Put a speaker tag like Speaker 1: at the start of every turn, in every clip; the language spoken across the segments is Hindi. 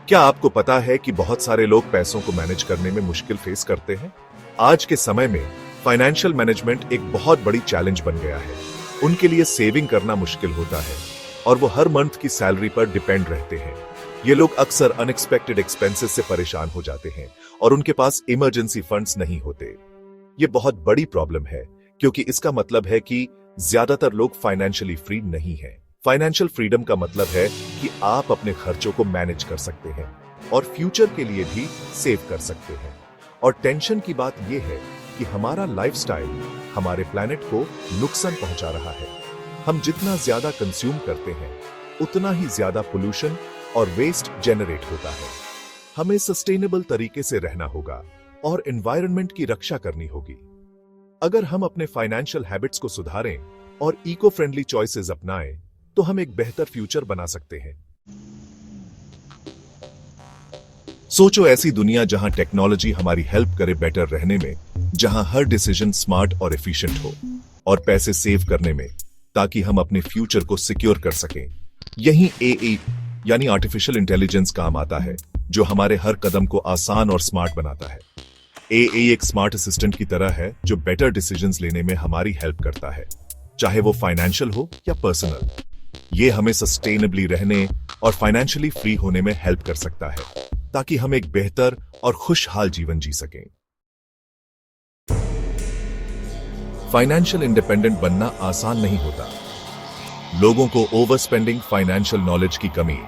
Speaker 1: क्या आपको पता है कि बहुत सारे लोग पैसों को मैनेज करने में मुश्किल फेस करते हैं? आज के समय में फाइनेंशियल मैनेजमेंट एक बहुत बड़ी चैलेंज बन गया है। उनके लिए सेविंग करना मुश्किल होता है और वो हर मंथ की सैलरी पर डिपेंड रहते हैं। ये लोग अक्सर अनएक्सपेक्टेड एक्सपेंसेस से परेशान हो जाते हैं और उनके पास इमरजेंसी फंड्स नहीं होते। ये बहुत बड़ी प्रॉब्लम है क्योंकि इसका मतलब है कि ज्यादातर लोग फाइनेंशियली फ्री नहीं हैं। फाइनेंशियल फ्रीडम का मतलब है कि आप अपने खर्चों को मैनेज कर सकते हैं और फ्यूचर के लिए भी सेव कर सकते हैं। और टेंशन की बात यह है कि हमारा लाइफस्टाइल हमारे प्लैनेट को नुकसान पहुंचा रहा है। हम जितना ज्यादा कंज्यूम करते हैं उतना ही ज्यादा पोल्यूशन और वेस्ट जनरेट होता है। हमें सस्टेनेबल तरीके से रहना होगा और एनवायरनमेंट की रक्षा करनी होगी। अगर हम अपने फाइनेंशियल हैबिट्स को सुधारें और इको फ्रेंडली चॉइसेस अपनाएं तो हम एक बेहतर फ्यूचर बना सकते हैं। सोचो ऐसी दुनिया जहां टेक्नोलॉजी हमारी हेल्प करे बेटर रहने में, जहां हर डिसीजन स्मार्ट और एफिशिएंट हो और पैसे सेव करने में, ताकि हम अपने फ्यूचर को सिक्योर कर सकें। यही एआई यानी आर्टिफिशियल इंटेलिजेंस काम आता है, जो हमारे हर कदम को आसान और स्मार्ट बनाता है। एआई एक स्मार्ट असिस्टेंट की तरह है जो बेटर डिसीजंस लेने में हमारी हेल्प करता है, चाहे वो फाइनेंशियल हो या पर्सनल। ये हमें सस्टेनेबली रहने और फाइनेंशियली फ्री होने में हेल्प कर सकता है, ताकि हम एक बेहतर और खुशहाल जीवन जी सकें। फाइनेंशियल इंडिपेंडेंट बनना आसान नहीं होता। लोगों को ओवर स्पेंडिंग, फाइनेंशियल नॉलेज की कमी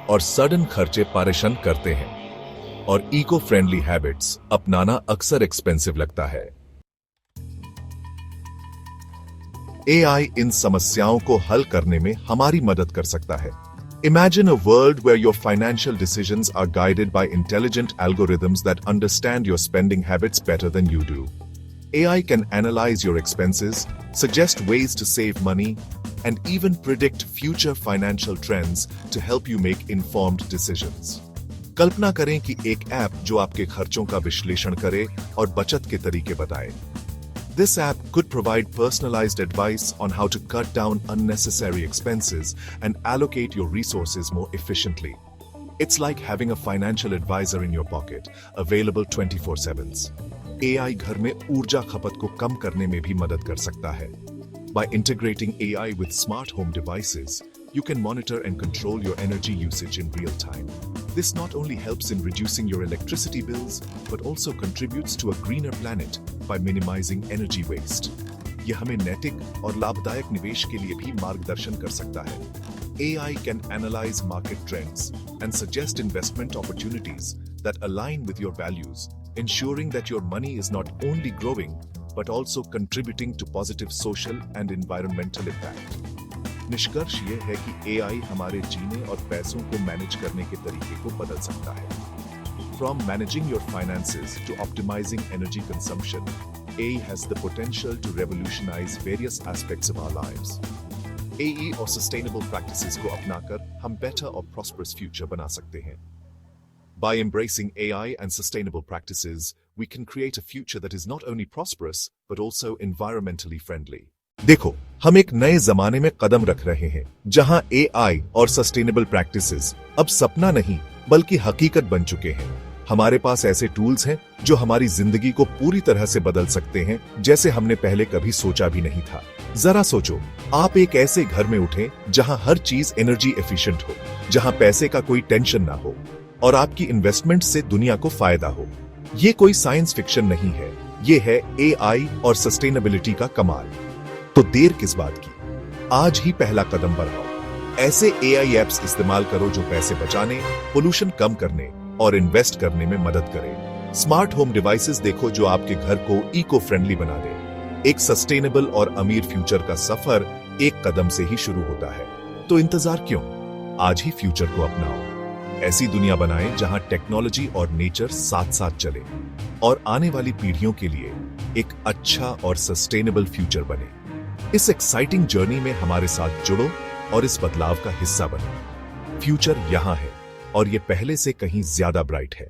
Speaker 1: और सडन खर्चे परेशान करते हैं और इको फ्रेंडली हैबिट्स अपनाना अक्सर एक्सपेंसिव लगता है। एआई इन समस्याओं को हल करने में हमारी मदद कर सकता है। Imagine a world where your financial decisions are guided by intelligent algorithms that understand your spending habits better than you do. AI can analyze your expenses, suggest ways to save money, and even predict future financial trends to help you make informed decisions. कल्पना करें कि एक ऐप जो आपके खर्चों का विश्लेषण करे और बचत के तरीके बताए। This app could provide personalized advice on how to cut down unnecessary expenses and allocate your resources more efficiently. It's like having a financial advisor in your pocket, available 24/7. AI घर में ऊर्जा खपत को कम करने में भी मदद कर सकता है। By integrating AI with smart home devices, you can monitor and control your energy usage in real time. This not only helps in reducing your electricity bills, but also contributes to a greener planet by minimizing energy waste. यह हमें नैतिक और लाभदायक निवेश के लिए भी मार्गदर्शन कर सकता है। AI can analyze market trends and suggest investment opportunities that align with your values, ensuring that your money is not only growing, but also contributing to positive social and environmental impact. निष्कर्ष ये है कि AI हमारे जीने और पैसों को मैनेज करने के तरीके को बदल सकता है। From managing your finances to optimizing energy consumption, AI has the potential to revolutionize various aspects of our lives. AI और sustainable practices को अपनाकर हम better और prosperous future बना सकते हैं। By embracing AI and sustainable practices, we can create a future that is not only prosperous, but also environmentally friendly. देखो, हम एक नए जमाने में कदम रख रहे हैं, जहां AI और सस्टेनेबल प्रैक्टिसेस अब सपना नहीं बल्कि हकीकत बन चुके हैं। हमारे पास ऐसे टूल्स हैं जो हमारी जिंदगी को पूरी तरह से बदल सकते हैं, जैसे हमने पहले कभी सोचा भी नहीं था। जरा सोचो, आप एक ऐसे घर में उठें जहां हर चीज एनर्जी एफिशिएंट हो, जहां पैसे का कोई टेंशन ना हो और आपकी इन्वेस्टमेंट से दुनिया को फायदा हो। ये कोई साइंस फिक्शन नहीं है, ये है AI और सस्टेनेबिलिटी का कमाल। तो देर किस बात की, आज ही पहला कदम बढ़ाओ। ऐसे AI एप्स इस्तेमाल करो जो पैसे बचाने, पोल्यूशन कम करने और इन्वेस्ट करने में मदद करें। स्मार्ट होम डिवाइसेस देखो जो आपके घर को इको फ्रेंडली बना दे। एक सस्टेनेबल और अमीर फ्यूचर का सफर एक कदम से ही शुरू होता है। तो इंतजार क्यों, आज ही फ्यूचर को अपनाओ। ऐसी दुनिया बनाएं जहां टेक्नोलॉजी और नेचर साथ साथ चले और आने वाली पीढ़ियों के लिए एक अच्छा और सस्टेनेबल फ्यूचर बने। इस एक्साइटिंग जर्नी में हमारे साथ जुड़ो और इस बदलाव का हिस्सा बनो। फ्यूचर यहां है और ये पहले से कहीं ज्यादा ब्राइट है।